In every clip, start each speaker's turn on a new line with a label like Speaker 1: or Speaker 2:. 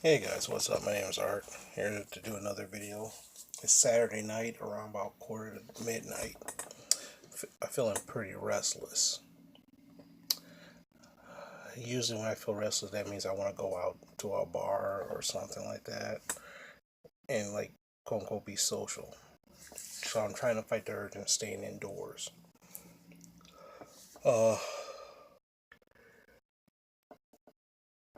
Speaker 1: Hey guys, what's up? My name is Art. Here to do another video. It's Saturday night around about quarter to midnight. I'm feeling pretty restless. Usually when I feel restless, that means I want to go out to a bar or something like that and like quote unquote be social. So I'm trying to fight the urge and staying indoors. Uh,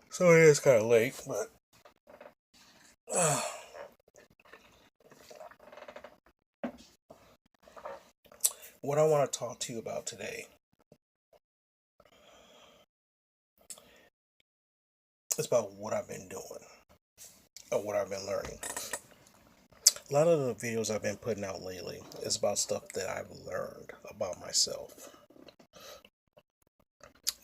Speaker 1: so it is kind of late, but what I want to talk to you about today is about what I've been doing or what I've been learning. A lot of the videos I've been putting out lately is about stuff that I've learned about myself.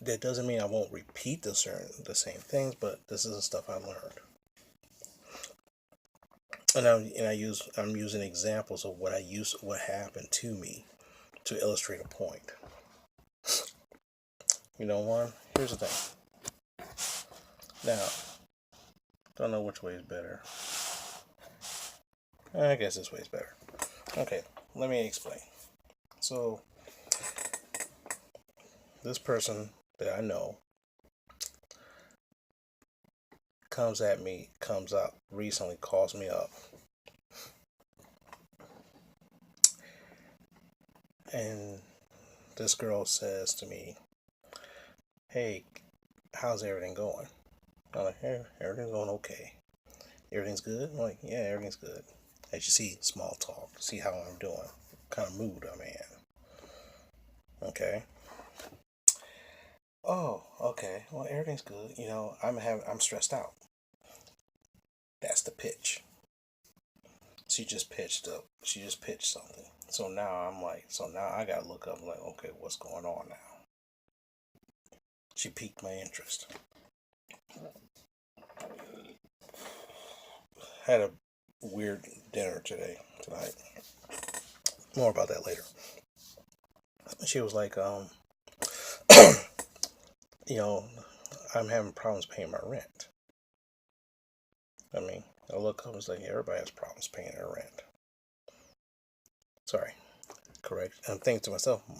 Speaker 1: That doesn't mean I won't repeat the same things, but this is the stuff I learned. I'm using examples of what happened to me to illustrate a point. You know what? Here's the thing. Now, don't know which way is better. I guess this way is better. Okay, let me explain. So, this person that I know comes up recently, calls me up, and this girl says to me, "Hey, how's everything going?" I'm like, "Hey, everything's going okay. Everything's good?" I'm like, "Yeah, everything's good." As you see, small talk, see how I'm doing, what kind of mood I'm in. Okay. Oh, okay. Well, everything's good. I'm stressed out. That's the pitch. She just pitched something. So now I gotta look up. I'm like, okay, what's going on now? She piqued my interest. Had a weird dinner tonight. More about that later. She was like, you know, I'm having problems paying my rent. I mean, I look up and was like, everybody has problems paying their rent. Sorry, correct. I'm thinking to myself, I'm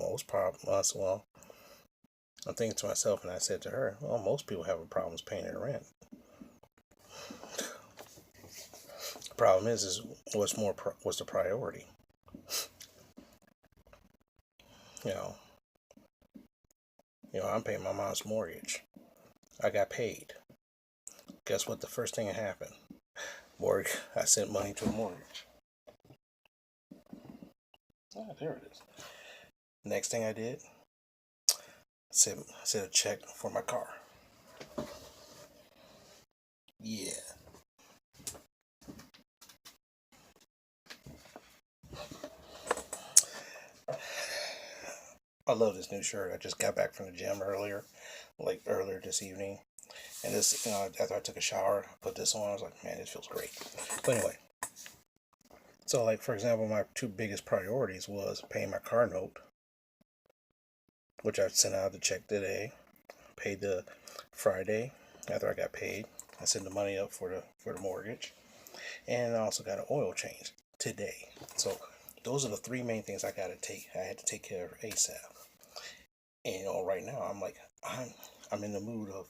Speaker 1: thinking to myself, and I said to her, well, most people have problems paying their rent. The problem is what's the priority? You know, I'm paying my mom's mortgage. I got paid. Guess what? The first thing that happened, mortgage. I sent money to a mortgage. Ah, there it is. Next thing I did, sent a check for my car. Yeah, I love this new shirt. I just got back from the gym earlier this evening, and this, after I took a shower, I put this on. I was like, man, this feels great. But anyway, so like for example, my two biggest priorities was paying my car note, which I sent out the check today. Paid the Friday after I got paid. I sent the money up for the mortgage, and I also got an oil change today. So those are the three main things I had to take care of ASAP. And right now I'm in the mood of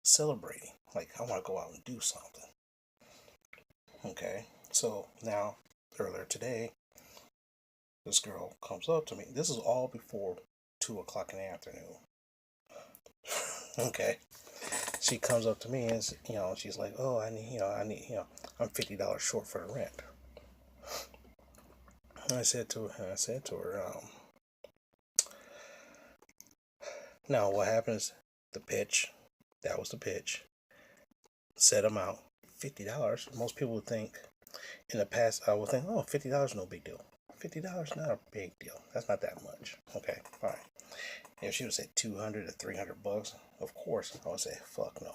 Speaker 1: celebrating. Like I want to go out and do something. Okay. So now earlier today, this girl comes up to me. This is all before 2 o'clock in the afternoon. Okay. She comes up to me and she's like, "Oh, I'm $50 short for the rent." I said to her, now what happens? The pitch, that was the pitch. Set amount, $50. Most people would think, in the past, I would think, oh, $50 no big deal. $50 not a big deal. That's not that much. Okay, fine. If she would say 200 to $300, of course I would say, fuck no.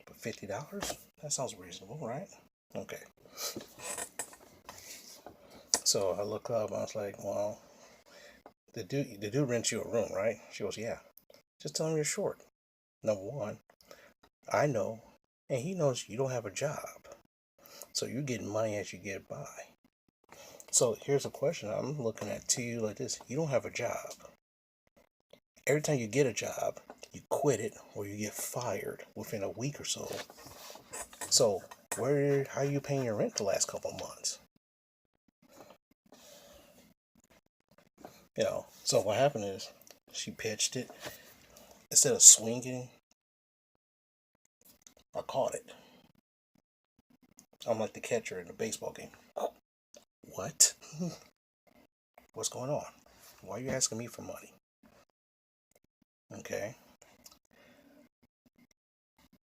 Speaker 1: But $50? That sounds reasonable, right? Okay. So I look up, I was like, well, the dude rents you a room, right? She goes, yeah. Just tell him you're short. Number one. I know, and he knows you don't have a job. So you're getting money as you get by. So here's a question I'm looking at to you like this. You don't have a job. Every time you get a job, you quit it or you get fired within a week or so. So how are you paying your rent the last couple of months? So what happened is she pitched it. Instead of swinging, I caught it. I'm like the catcher in a baseball game. What? What's going on? Why are you asking me for money? Okay.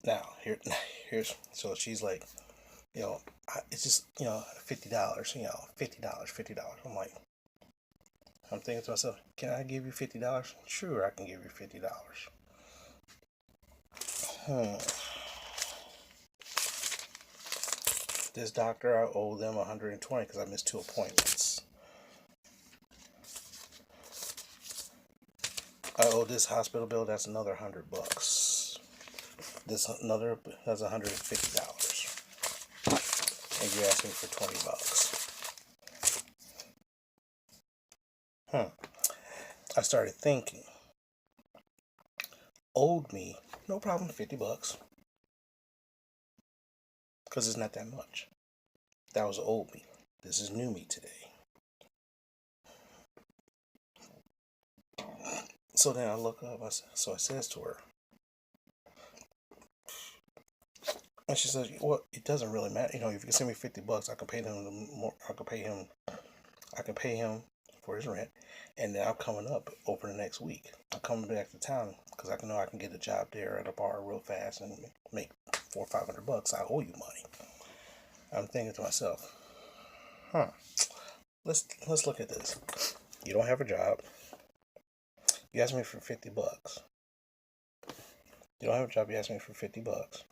Speaker 1: Now here's so she's like, it's just $50, $50. I'm thinking to myself, can I give you $50? Sure, I can give you $50. This doctor, I owe them 120 because I missed 2 appointments. I owe this hospital bill. That's another $100. That's $150. And you're asking for $20. I started thinking, owed me, no problem, $50. Because it's not that much. That was old me. This is new me today. So then I look up, so I says to her, and she says, well, it doesn't really matter. If you can send me $50, I can pay him more. I can pay him for his rent, and then I'm coming up over the next week. I'm coming back to town because I know I can get a job there at a bar real fast and make $400 or $500. I owe you money. I'm thinking to myself, let's look at this. You don't have a job. You asked me for $50. You don't have a job. You asked me for $50.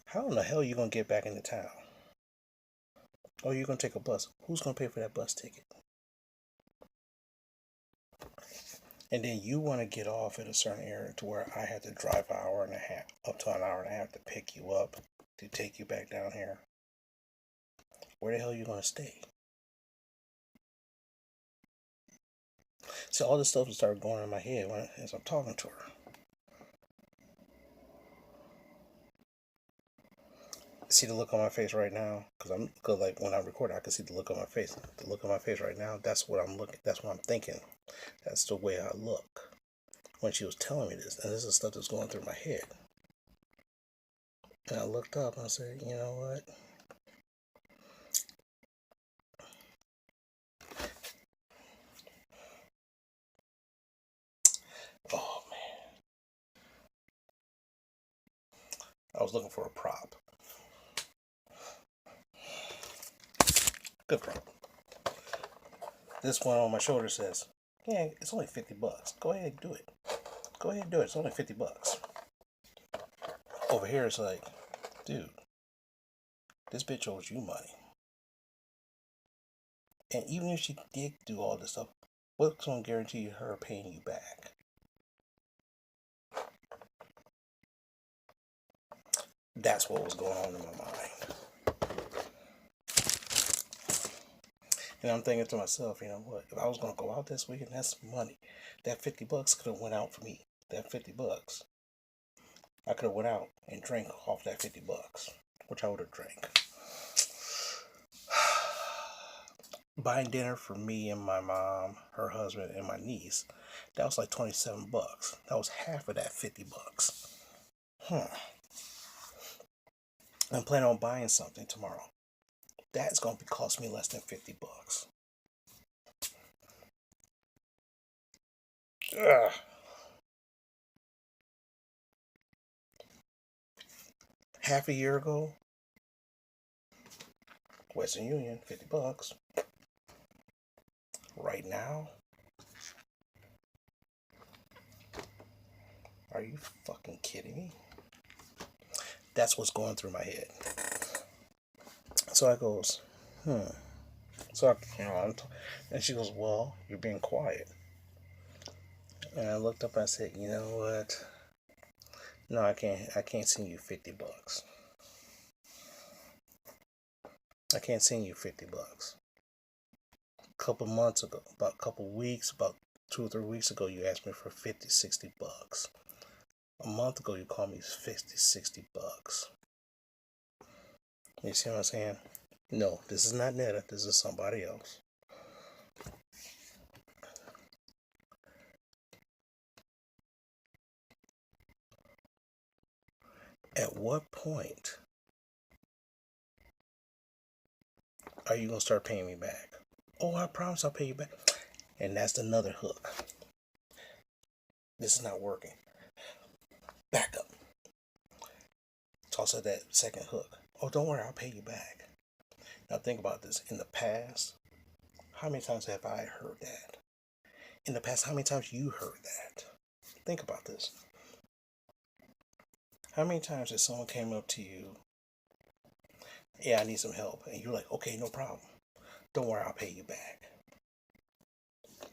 Speaker 1: How in the hell are you gonna get back into town? Oh, you're gonna take a bus. Who's gonna pay for that bus ticket? And then you want to get off at a certain area to where I had to drive an hour and a half, up to an hour and a half to pick you up, to take you back down here. Where the hell are you gonna stay? So all this stuff started going in my head as I'm talking to her. See the look on my face right now, because like when I record, I can see the look on my face. The look on my face right now. That's what I'm looking. That's what I'm thinking. That's the way I look when she was telling me this, and this is stuff that's going through my head. And I looked up and I said, you know what? Oh man, I was looking for a prop. Good prop. This one on my shoulder says, yeah, it's only $50. Go ahead and do it. Go ahead and do it. It's only $50. Over here, it's like, dude, this bitch owes you money. And even if she did do all this stuff, what's going to guarantee her paying you back? That's what was going on in my mind. And I'm thinking to myself, you know what? If I was going to go out this weekend, that's money. That $50 could have went out for me. That $50, I could have went out and drank off that $50, which I would have drank. Buying dinner for me and my mom, her husband, and my niece, that was like $27. That was half of that $50. I'm planning on buying something tomorrow. That's going to cost me less than $50. Ugh. Half a year ago, Western Union, $50. Right now, are you fucking kidding me? That's what's going through my head. So I goes, So and she goes, well, you're being quiet. And I looked up and I said, you know what? No, I can't. I can't send you $50. I can't send you $50. A couple months ago, about a couple weeks, about 2 or 3 weeks ago, you asked me for 50, $60. A month ago, you called me 50, $60. You see what I'm saying? No, this is not Netta. This is somebody else. At what point are you going to start paying me back? Oh, I promise I'll pay you back. And that's another hook. This is not working. Back up. Toss out that second hook. Oh, don't worry, I'll pay you back. Now think about this. In the past, how many times have I heard that? In the past, how many times you heard that? Think about this. How many times has someone came up to you, yeah, I need some help, and you're like, okay, no problem. Don't worry, I'll pay you back.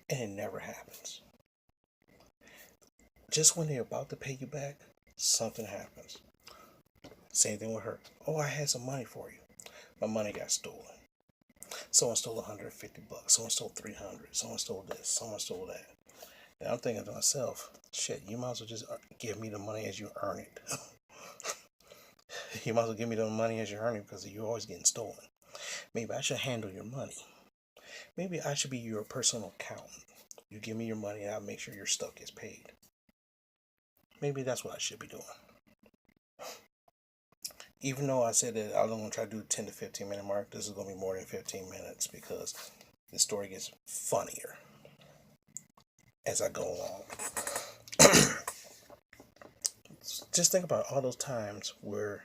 Speaker 1: And it never happens. Just when they're about to pay you back, something happens. Same thing with her. Oh, I had some money for you. My money got stolen. Someone stole $150. Someone stole 300. Someone stole this. Someone stole that. And I'm thinking to myself, shit, you might as well just give me the money as you earn it. You might as well give me the money as you earn it because you're always getting stolen. Maybe I should handle your money. Maybe I should be your personal accountant. You give me your money and I'll make sure your stuff gets paid. Maybe that's what I should be doing. Even though I said that I don't want to try to do 10 to 15 minute mark, this is going to be more than 15 minutes because the story gets funnier as I go along. Just think about all those times where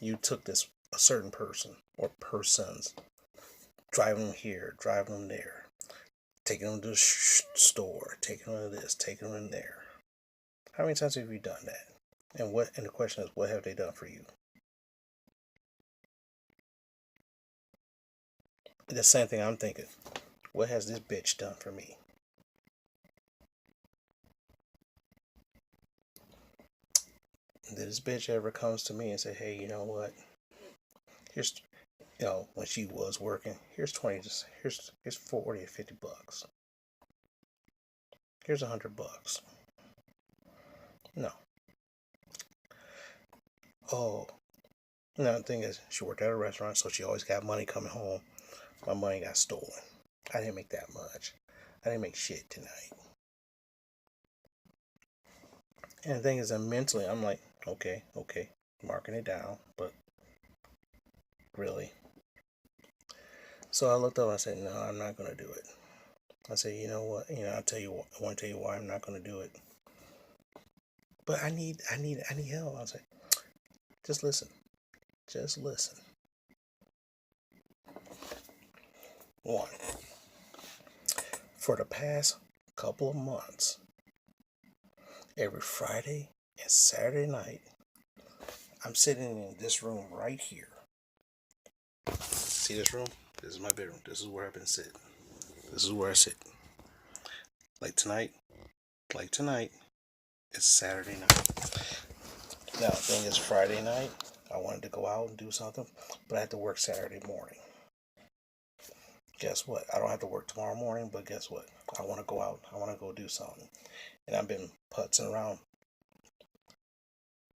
Speaker 1: you took a certain person or persons, driving them here, driving them there, taking them to the store, taking them to this, taking them there. How many times have you done that? And the question is, what have they done for you? The same thing I'm thinking. What has this bitch done for me? Did this bitch ever comes to me and say, hey, you know what? Here's, when she was working, here's 20, here's 40 or $50. Here's $100. No. Oh, no, the thing is, she worked at a restaurant, so she always got money coming home. My money got stolen. I didn't make that much. I didn't make shit tonight. And the thing is, mentally, I'm like, okay, marking it down, but really. So I looked up, I said, no, I'm not going to do it. I said, you know what, I'll tell you what, I want to tell you why I'm not going to do it. But I need help. I was like, just listen. One, for the past couple of months, every Friday and Saturday night, I'm sitting in this room right here. See this room? This is my bedroom. This is where I've been sitting. This is where I sit. Like tonight, it's Saturday night. Now, the thing is, Friday night, I wanted to go out and do something, but I had to work Saturday morning. Guess what? I don't have to work tomorrow morning, but guess what? I want to go out. I want to go do something. And I've been putzing around.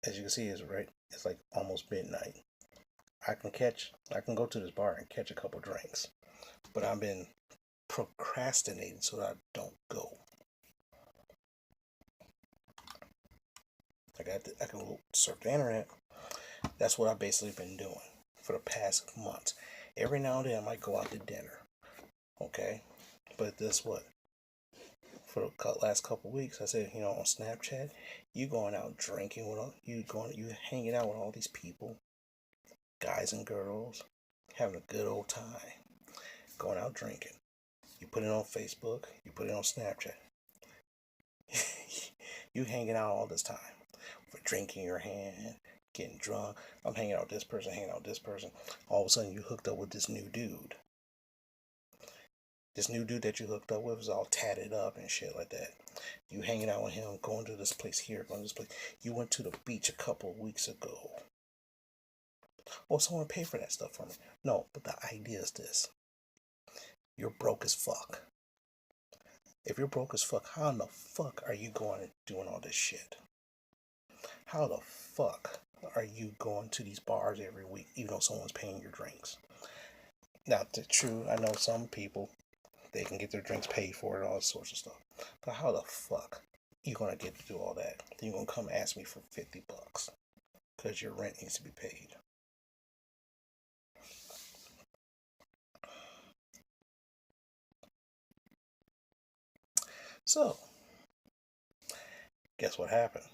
Speaker 1: As you can see, it's like almost midnight. I can go to this bar and catch a couple drinks. But I've been procrastinating so that I don't go. I can go surf the internet. That's what I've basically been doing for the past months. Every now and then I might go out to dinner. Okay? But this what? For the last couple of weeks, I said, on Snapchat, you going out drinking you hanging out with all these people, guys and girls, having a good old time, going out drinking. You put it on Facebook, you put it on Snapchat. You hanging out all this time, for drinking your hand, getting drunk. I'm hanging out with this person, hanging out with this person. All of a sudden, you hooked up with this new dude. This new dude that you hooked up with is all tatted up and shit like that. You hanging out with him, going to this place here, going to this place. You went to the beach a couple of weeks ago. Oh, someone paid for that stuff for me. No, but the idea is this. You're broke as fuck. If you're broke as fuck, how in the fuck are you going and doing all this shit? How the fuck are you going to these bars every week, even though someone's paying your drinks? Now, true, I know some people, they can get their drinks paid for and all sorts of stuff. But how the fuck you gonna get to do all that? Then you gonna come ask me for $50 because your rent needs to be paid. So, guess what happened?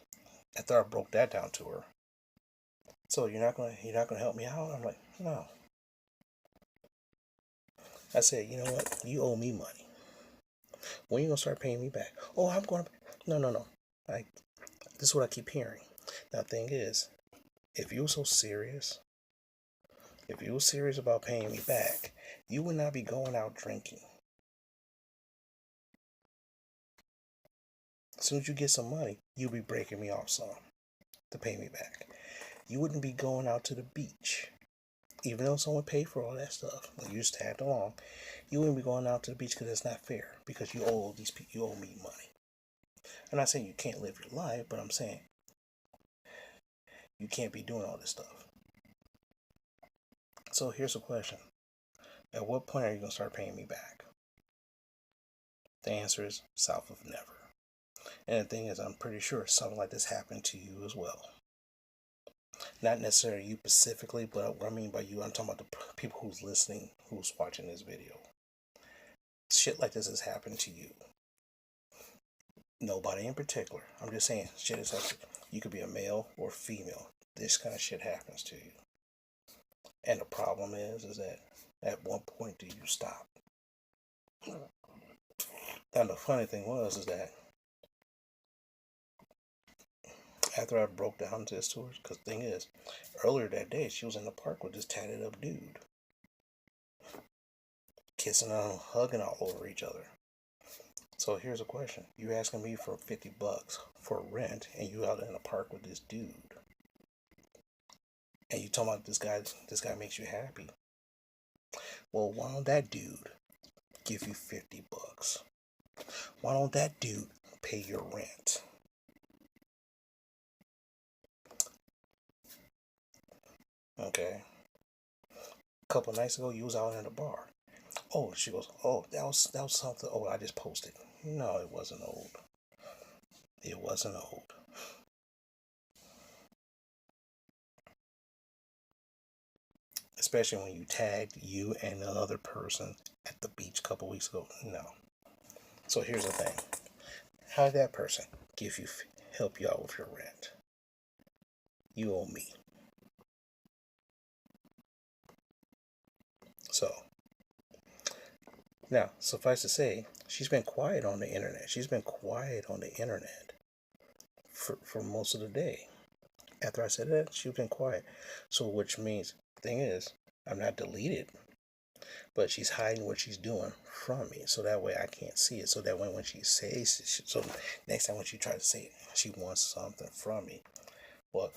Speaker 1: After I broke that down to her, so you're not gonna help me out? I'm like, no. I said, you know what? You owe me money. When you gonna start paying me back? Oh, I'm gonna. No. This is what I keep hearing. Now, the thing is, if you were so serious, if you were serious about paying me back, you would not be going out drinking. As soon as you get some money, you'll be breaking me off some to pay me back. You wouldn't be going out to the beach. Even though someone paid for all that stuff, like you just tagged along, you wouldn't be going out to the beach because it's not fair. Because you owe these people, you owe me money. I'm not saying you can't live your life, but I'm saying you can't be doing all this stuff. So here's a question: at what point are you gonna start paying me back? The answer is south of never. And the thing is, I'm pretty sure something like this happened to you as well. Not necessarily you specifically, but what I mean by you, I'm talking about the people who's listening, who's watching this video. Shit like this has happened to you. Nobody in particular. I'm just saying, shit is happening. You could be a male or female. This kind of shit happens to you. And the problem is that at what point do you stop? And the funny thing is that after I broke down this to her, because the thing is, earlier that day, she was in the park with this tatted up dude. Kissing and hugging all over each other. So here's a question. You asking me for $50 for rent, and you out in the park with this dude. And you talking about this guy makes you happy. Well, why don't that dude give you $50? Why don't that dude pay your rent? Okay. A couple of nights ago, you was out in the bar. Oh, she goes, oh, that was something. Oh, I just posted. No, it wasn't old. It wasn't old. Especially when you tagged you and another person at the beach a couple weeks ago. No. So here's the thing. How did that person help you out with your rent? You owe me. So, now, suffice to say, she's been quiet on the internet. She's been quiet on the internet for most of the day. After I said that, she's been quiet. So, which means, the thing is, I'm not deleted, but she's hiding what she's doing from me. So that way I can't see it. So that way when she says, so next time when she tries to say it, she wants something from me. Well,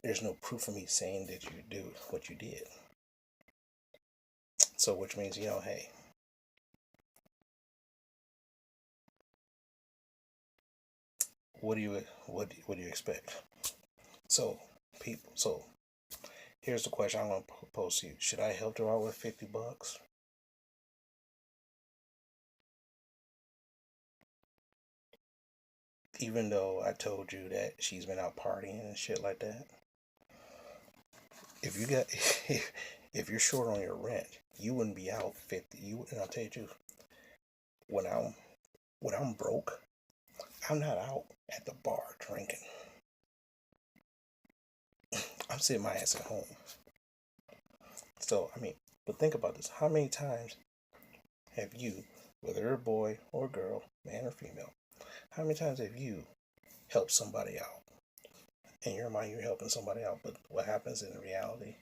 Speaker 1: there's no proof of me saying that you do what you did. So, which means, hey, what do you expect? So, people, here's the question I'm going to pose to you. Should I help her out with $50? Even though I told you that she's been out partying and shit like that? If you got, if you're short on your rent, you wouldn't be out 50. And I'll tell you the truth. When I'm broke, I'm not out at the bar drinking. I'm sitting my ass at home. So, but think about this. How many times have you, whether you're a boy or girl, man or female, how many times have you helped somebody out? In your mind, you're helping somebody out, but what happens in reality?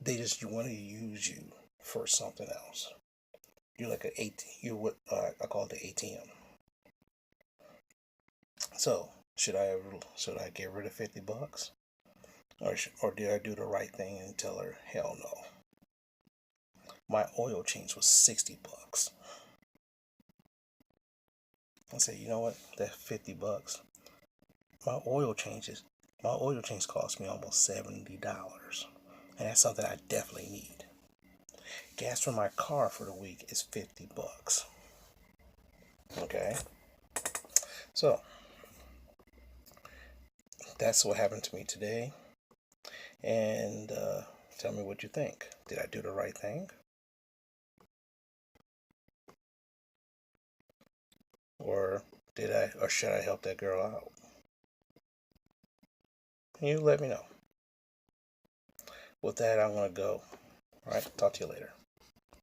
Speaker 1: They just want to use you for something else. do like an I call it the ATM. So should I get rid of $50, or did I do the right thing and tell her hell no? My oil change was $60. I said, you know what? That $50. My oil changes. My oil change cost me almost $70, and that's something I definitely need. Gas for my car for the week is $50. Okay, so that's what happened to me today. And tell me what you think. Did I do the right thing? Or should I help that girl out? You let me know. With that, I'm going to go. All right, talk to you later.